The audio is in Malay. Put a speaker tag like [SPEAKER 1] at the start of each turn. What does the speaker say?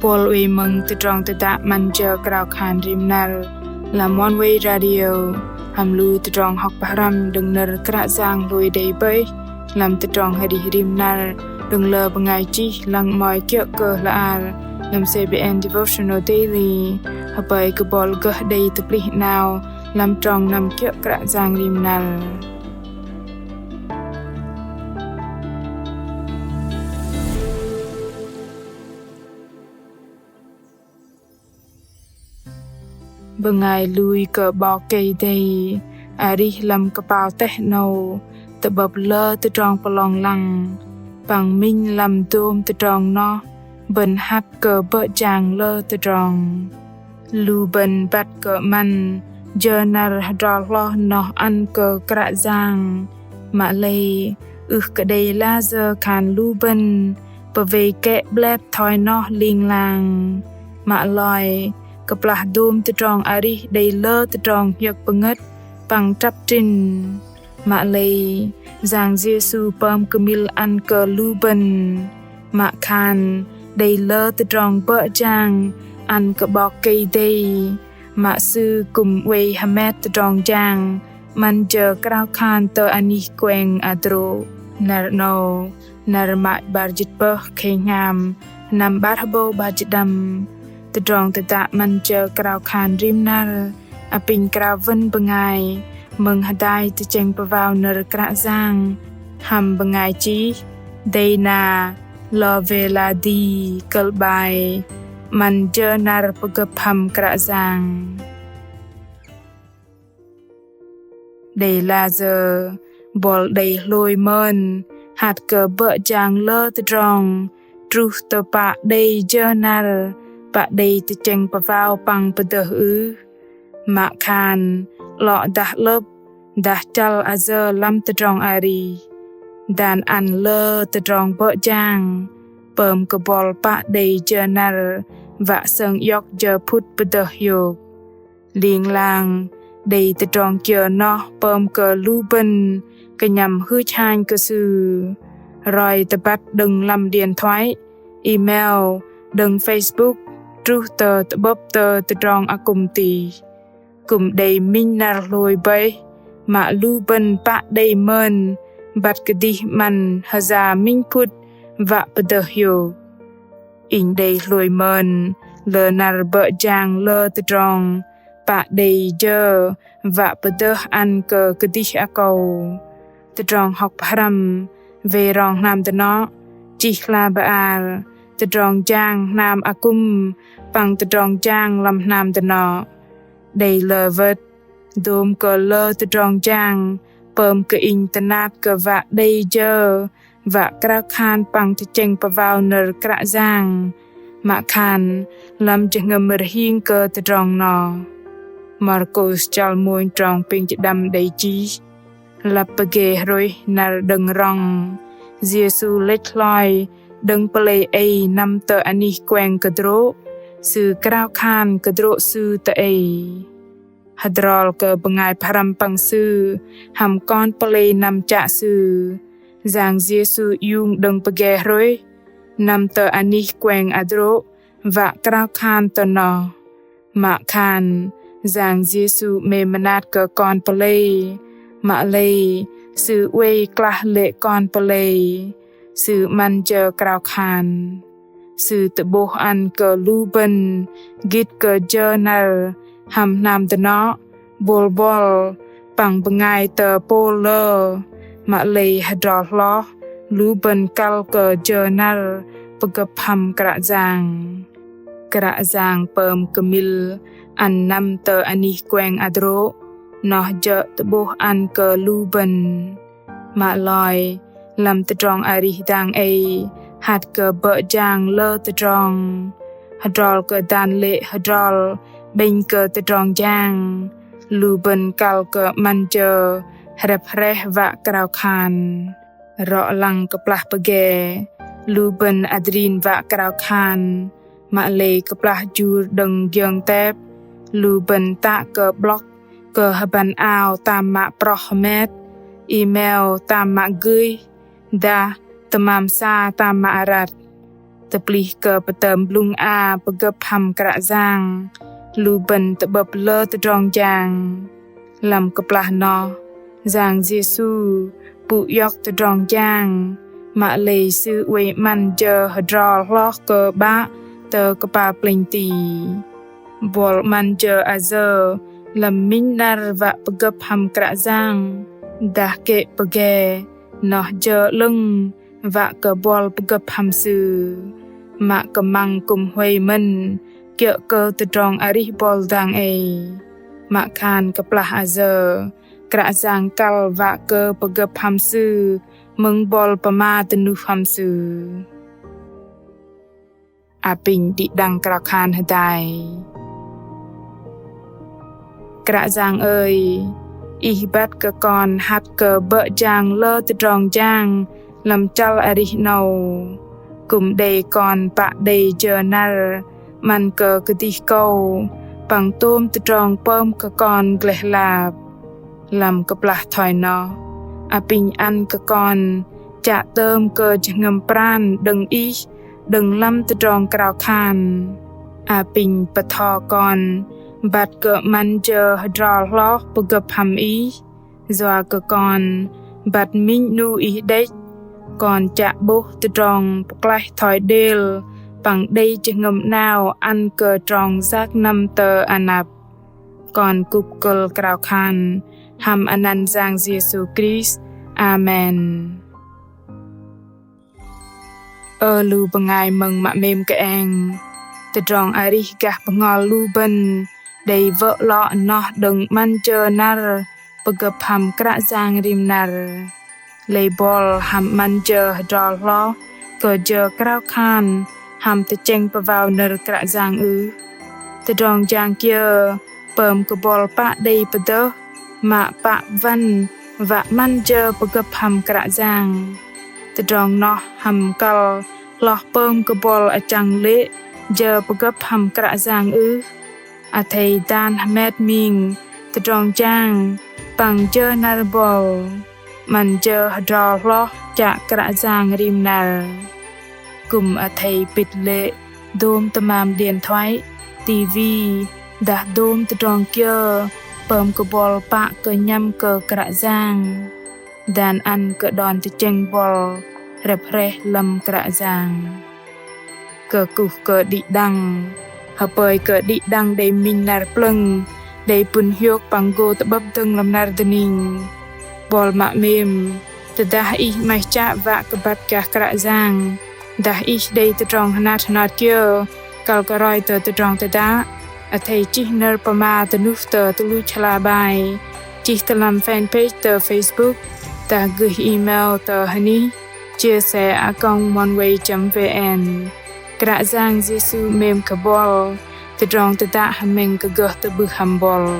[SPEAKER 1] Paul we mung te trong te da man je krau khan rim nar làm one way radio ham lu te trong học param đừng ner kra giang lui dei bay làm te trong hadi rim nar đừng lơ bangai chi lang moi kyo cơ la ar làm CBN devotional daily habai ke bol ke dei te plih now làm trong nam kyo kra giang rim nar Bengai lui ke bawah kei dei Arih lam kepau teh no Tebab le te trong pelong lang Pang min lam dom te trong no Ben hat ke be jang le te trong Lu ben bat ke man Jenar hadal lo no an ke krak zang Mak lei ke dei la ze kan lu ben Peve ke blep thoi no ling lang Mak loi Keplah dom te trong arih dei le te trong yak penget pang trap tin mak lei giang Jesu pam kemil an ke luben mak khan dei le te trong be jang an ke bok kei dei mak sư kum wei hamet te trong jang man je krau khan te ani kweng adro nar no nar mak barjit pe khei ngam nam bar habo barjit dam te trong te da man je krau khan rim nar apin krau ven bengai meng hadai te cheng pawau ner kra zang ham bengai chi dei na lo vela di kalbai man je nar pagap ham kra zang dei la ze bol dei loi men hat ke be jang le te trong truth te pa dei je nar Pak dei te cheng pawau pang pedeh mak khan lo dah lep dah chal azer lam te trong ari dan an le te trong bo jang pem ke bol pak dei jenar va seng yok je phut pedeh yok ling lang dei te trong che no pem ke lu ben ke nhằm hư chan ke su roi te bat đừng lam điện thoại email đừng Facebook truth te bob te trong akum ti kum dei min nar loi bay ma lu ben pa dei men bat kedi man haza min put va pedeh yo in dei loi men le nar be jang le te trong pa dei je va pedeh an ke kedi akau te trong học param ve rong nam te no chi la ba al te trong jang nam akum pang te trong jang lam nam te no dei le vet dom ke le te trong jang pem ke internet ke va dei je va kra khan pang te cheng pawau ner kra zang ma khan lam jengam rhing ke te trong no Marcos chal moin trong ping dam dei chi lapage roi nar deng rong Jesu lech loi đừng play a năm tờ ani quen cơ dro sư krau khan cơ dro sư tờ a hadrol cơ bengai param pang sư ham con play năm cha sư giang Jesu yung đừng page roi năm tờ ani quen adro và krau khan tờ no ma khan giang Jesu me manat cơ con play ma lay sư way klah le con play sư man je krau khan sư te boh an ke luben git ke jenar ham nam te no bol bol pang bengai te pole ma lei hadol lo luben kal ke jenar pagap ham kra zang pem kemil an nam te ani kweng adro no je te boh an ke luben ma loi lam te trong ari dang a hat ke be jang le te trong hadrol ke dan le hadrol ben ke te trong jang lu ben kal ke man je hrep hreh va krau khan ro lang ke plah page lu ben adrin va krau khan ma le ke plah jur deng gyeng tep lu ben ta ke blog ke haban ao tam ma prohmet email tam ma gui da tamam sa tam ma arat te tập lì cờ bờ tầm lung a bờ gấp hầm cả giang lu bần tập bờ lơ tập rong giang làm cặp là nó giang Giêsu bụ yóc tập rong giang mà lệ sư uy man chờ hờ rò lo cờ bá tờ cặp ba pleng tì bol man chờ a giờ làm minh nar và bờ gấp hầm cả giang đã kệ bờ ghé nó chờ lưng và cờ bol bờ gấp hầm sư mà cờ măng cùng huay mình kia cơ từ trong ari bol dang mà khan cặp là a giờ cả giang cal và cơ bờ gấp hầm sư mừng bol pama từ nu hầm sư a pin đi đăng cả khan hadai cả giang ơi y bắt cơ con hát cơ bợ giang lơ từ trong giang làm chal ari nâu cùng đầy con bạ đầy chờ nar man cơ cứ đi câu bằng tôm từ trong bơm cơ con gle lạp làm cặp là thỏi nó a pin ăn cơ con chạ tôm cơ ngầm pran đừng lâm từ trong cào khan a pin bật thò con bát cơ man chờ hydro lo bờ gấp hầm ý doa cơ con bát minh nu ý đấy còn chạ bố từ trong plei thỏi đều bằng đây chỉ ngầm nào ăn cơ trong giác năm tờ anap còn cục cơ cào khan hàm anan giang Giêsu Christ amen lu bengai mừng mạ mềm cái anh từ trong ari gà bengol lu ben đầy vợ lọ nó đừng man chờ nar bờ gấp hầm cả giang rim nar lấy bol hầm man chờ đò lo cờ chờ cào khan hầm từ chênh vào nar cả giang từ trong giang kia bơm cái bol pa đầy bờ đơ mà pa văn và man chờ bờ gấp hầm cả giang từ trong nó hầm cal lọ bơm cái bol ở chang lệ giờ bờ gấp hầm cả giang a thầy dan hamed ming từ trong giang bằng chờ nar bol man chờ đò lo chạ cả giang rim nar cùng a thầy bịt lệ đôm tamam điện thoại tivi đã đôm từ trong kia bơm cái bol pa cơ nhâm cơ cả giang dan ăn cơ đòn từ chênh bol rep re lâm cả giang cơ cục cơ đi đăng hợp bơi cơ đi đăng đầy minh nar pleng đầy pun hiok panggo tập bắp tưng làm nar dening bol mạ mềm từ dah ich mai cha và cơ bát cả giang dah ich đầy từ trong hanat kia cal cơ roi từ trong từ đá a thầy chỉ nar pama từ nút từ lu chala bài chỉ từ làm fanpage từ Facebook ta gửi email từ hani chia sẻ @monway.vn cả giang Giêsu mềm cả bol từ trong từ đã hàm mình cả gỡ từ bự hàm bol